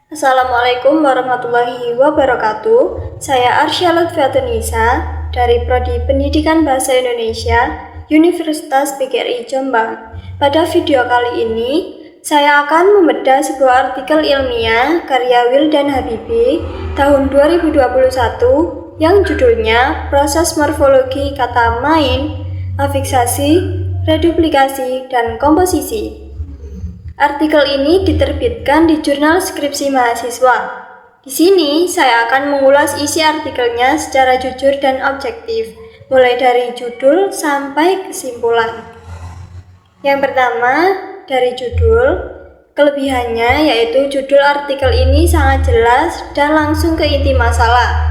Assalamualaikum warahmatullahi wabarakatuh. Saya Arsya Lutfiatunisa dari Prodi Pendidikan Bahasa Indonesia Universitas PGRI Jombang. Pada video kali ini, saya akan membedah sebuah artikel ilmiah karya Wildan Habibie tahun 2021 yang judulnya Proses Morfologi Kata Main, Afiksasi, Reduplikasi, dan Komposisi. Artikel ini diterbitkan di Jurnal Skripsi Mahasiswa. Di sini saya akan mengulas isi artikelnya secara jujur dan objektif, mulai dari judul sampai kesimpulan. Yang pertama, dari judul, kelebihannya yaitu judul artikel ini sangat jelas dan langsung ke inti masalah.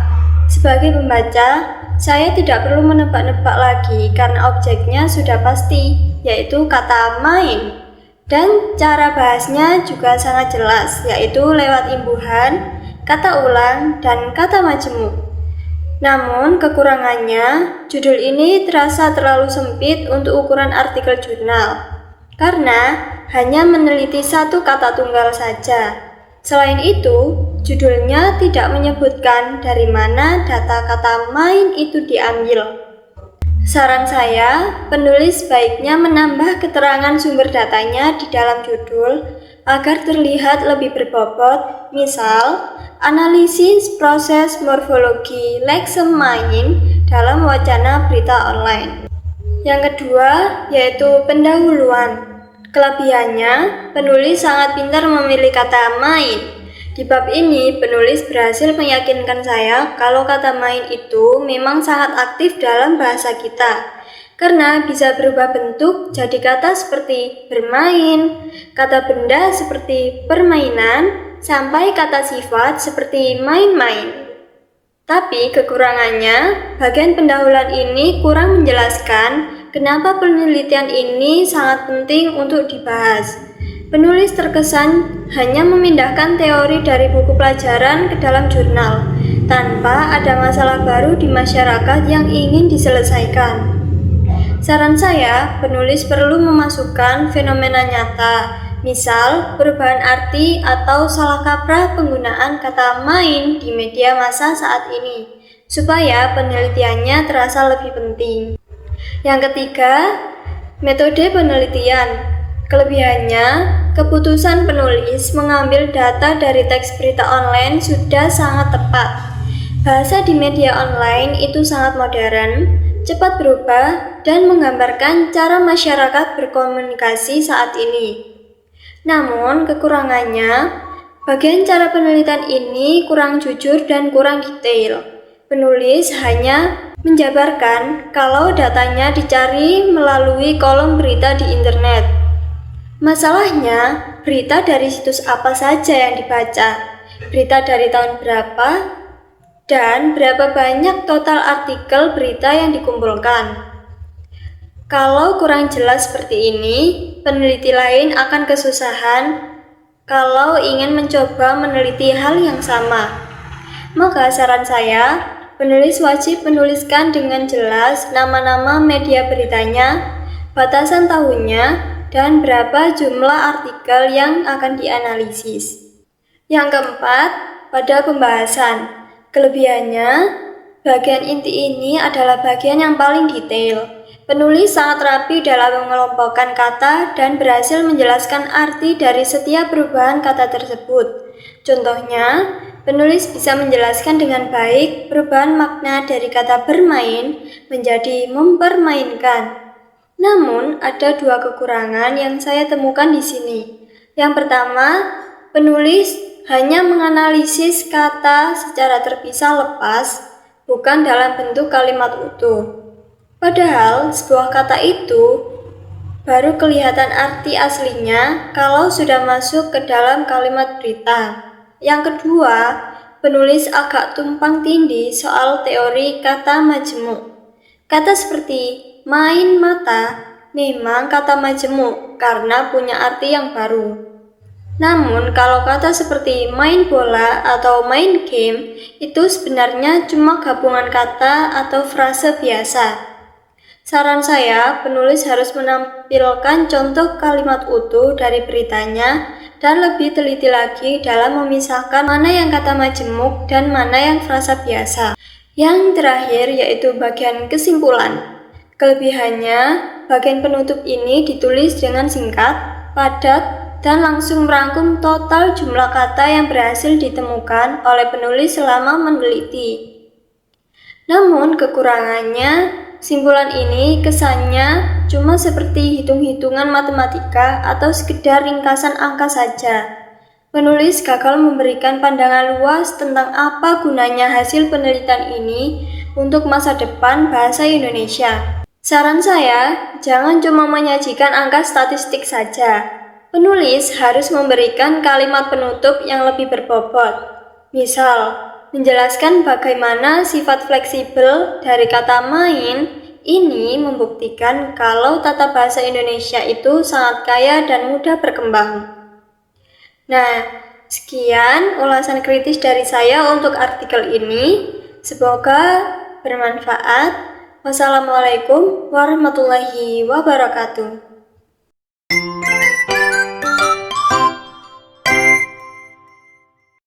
Sebagai pembaca, saya tidak perlu menebak-nebak lagi karena objeknya sudah pasti, yaitu kata main. Dan cara bahasnya juga sangat jelas, yaitu lewat imbuhan, kata ulang, dan kata majemuk. Namun kekurangannya, judul ini terasa terlalu sempit untuk ukuran artikel jurnal, karena hanya meneliti satu kata tunggal saja. Selain itu, judulnya tidak menyebutkan dari mana data kata main itu diambil. Saran saya, penulis sebaiknya menambah keterangan sumber datanya di dalam judul agar terlihat lebih berbobot, misal, analisis proses morfologi leksem main dalam wacana berita online. Yang kedua, yaitu pendahuluan. Kelebihannya, penulis sangat pintar memilih kata main. Di bab ini, penulis berhasil meyakinkan saya kalau kata main itu memang sangat aktif dalam bahasa kita, karena bisa berubah bentuk jadi kata seperti bermain, kata benda seperti permainan, sampai kata sifat seperti main-main. Tapi kekurangannya, bagian pendahuluan ini kurang menjelaskan kenapa penelitian ini sangat penting untuk dibahas. Penulis terkesan hanya memindahkan teori dari buku pelajaran ke dalam jurnal, tanpa ada masalah baru di masyarakat yang ingin diselesaikan. Saran saya, penulis perlu memasukkan fenomena nyata, misal perubahan arti atau salah kaprah penggunaan kata main di media massa saat ini, supaya penelitiannya terasa lebih penting. Yang ketiga, metode penelitian. Kelebihannya, keputusan penulis mengambil data dari teks berita online sudah sangat tepat. Bahasa di media online itu sangat modern, cepat berubah, dan menggambarkan cara masyarakat berkomunikasi saat ini. Namun, kekurangannya, bagian cara penelitian ini kurang jujur dan kurang detail. Penulis hanya menjabarkan kalau datanya dicari melalui kolom berita di internet. Masalahnya, berita dari situs apa saja yang dibaca, berita dari tahun berapa, dan berapa banyak total artikel berita yang dikumpulkan. Kalau kurang jelas seperti ini, peneliti lain akan kesusahan kalau ingin mencoba meneliti hal yang sama. Maka saran saya, penulis wajib menuliskan dengan jelas nama-nama media beritanya, batasan tahunnya, dan berapa jumlah artikel yang akan dianalisis. Yang keempat, pada pembahasan. Kelebihannya, bagian inti ini adalah bagian yang paling detail. Penulis sangat rapi dalam mengelompokkan kata dan berhasil menjelaskan arti dari setiap perubahan kata tersebut. Contohnya, penulis bisa menjelaskan dengan baik perubahan makna dari kata bermain menjadi mempermainkan. Namun, ada dua kekurangan yang saya temukan di sini. Yang pertama, penulis hanya menganalisis kata secara terpisah lepas, bukan dalam bentuk kalimat utuh. Padahal, sebuah kata itu baru kelihatan arti aslinya kalau sudah masuk ke dalam kalimat berita. Yang kedua, penulis agak tumpang tindih soal teori kata majemuk. Kata seperti main mata memang kata majemuk karena punya arti yang baru. Namun kalau kata seperti main bola atau main game itu sebenarnya cuma gabungan kata atau frase biasa. Saran saya, penulis harus menampilkan contoh kalimat utuh dari beritanya dan lebih teliti lagi dalam memisahkan mana yang kata majemuk dan mana yang frasa biasa. Yang terakhir yaitu bagian kesimpulan. Kelebihannya, bagian penutup ini ditulis dengan singkat, padat, dan langsung merangkum total jumlah kata yang berhasil ditemukan oleh penulis selama meneliti. Namun kekurangannya, simpulan ini kesannya cuma seperti hitung-hitungan matematika atau sekedar ringkasan angka saja. Penulis gagal memberikan pandangan luas tentang apa gunanya hasil penelitian ini untuk masa depan bahasa Indonesia. Saran saya, jangan cuma menyajikan angka statistik saja. Penulis harus memberikan kalimat penutup yang lebih berbobot. Misal, menjelaskan bagaimana sifat fleksibel dari kata main ini membuktikan kalau tata bahasa Indonesia itu sangat kaya dan mudah berkembang. Nah, sekian ulasan kritis dari saya untuk artikel ini. Semoga bermanfaat. Wassalamualaikum warahmatullahi wabarakatuh.